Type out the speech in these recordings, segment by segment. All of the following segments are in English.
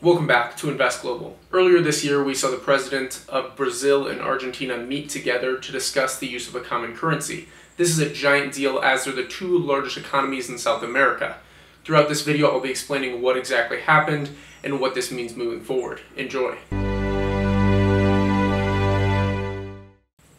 Welcome back to Invest Global. Earlier this year, we saw the president of Brazil and Argentina meet together to discuss the use of a common currency. This is a giant deal as they're the two largest economies in South America. Throughout this video, I'll be explaining what exactly happened and what this means moving forward. Enjoy.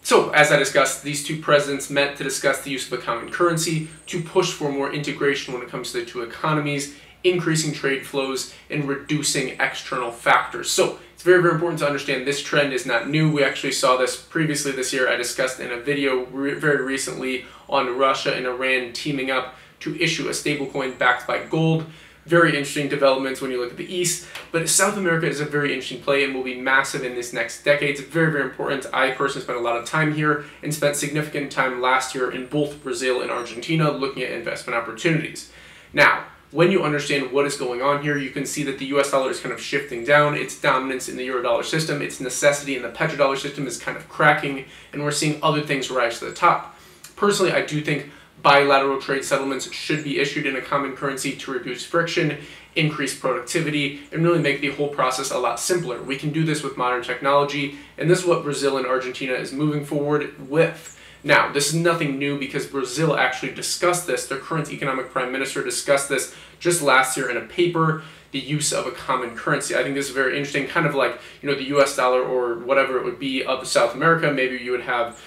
So, as I discussed, these two presidents met to discuss the use of a common currency to push for more integration when it comes to the two economies, increasing trade flows, and reducing external factors. So it's very, very important to understand this trend is not new. We actually saw this previously this year. I discussed in a video very recently on Russia and Iran teaming up to issue a stablecoin backed by gold. Very interesting developments when you look at the East. But South America is a very interesting play and will be massive in this next decade. It's very, very important. I personally spent a lot of time here and spent significant time last year in both Brazil and Argentina looking at investment opportunities. Now, when you understand what is going on here, you can see that the US dollar is kind of shifting down. Its dominance in the euro-dollar system, its necessity in the petrodollar system is kind of cracking, and we're seeing other things rise to the top. Personally, I do think bilateral trade settlements should be issued in a common currency to reduce friction, increase productivity, and really make the whole process a lot simpler. We can do this with modern technology, and this is what Brazil and Argentina is moving forward with. Now, this is nothing new because Brazil actually discussed this. Their current economic prime minister discussed this just last year in a paper, the use of a common currency. I think this is very interesting, kind of like, the US dollar or whatever it would be of South America. Maybe you would have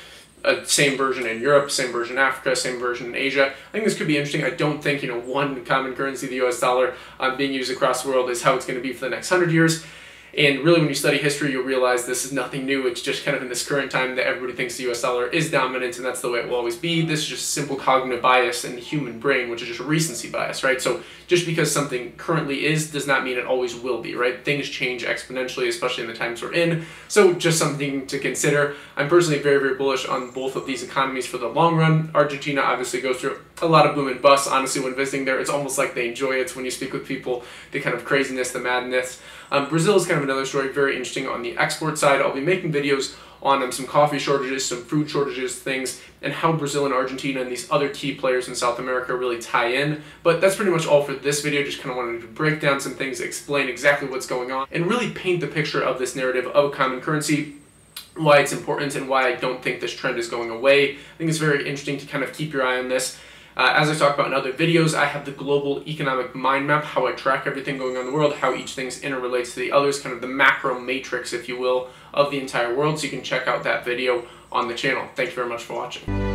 a same version in Europe, same version in Africa, same version in Asia. I think this could be interesting. I don't think, one common currency, the US dollar, being used across the world is how it's going to be for the next 100 years. And really, when you study history, you'll realize this is nothing new. It's just kind of in this current time that everybody thinks the US dollar is dominant, and that's the way it will always be. This is just simple cognitive bias in the human brain, which is just a recency bias, right? So just because something currently is does not mean it always will be, right? Things change exponentially, especially in the times we're in. So just something to consider. I'm personally very, very bullish on both of these economies for the long run. Argentina obviously goes through a lot of boom and bust. Honestly, when visiting there, it's almost like they enjoy it. When you speak with people, the kind of craziness, the madness. Brazil is kind of another story, very interesting on the export side. I'll be making videos on some coffee shortages, some food shortages, things, and how Brazil and Argentina and these other key players in South America really tie in. But that's pretty much all for this video. Just kind of wanted to break down some things, explain exactly what's going on, and really paint the picture of this narrative of a common currency, why it's important, and why I don't think this trend is going away. I think it's very interesting to kind of keep your eye on this. As I talked about in other videos, I have the global economic mind map, how I track everything going on in the world, how each thing interrelates to the others, kind of the macro matrix, if you will, of the entire world. So you can check out that video on the channel. Thank you very much for watching.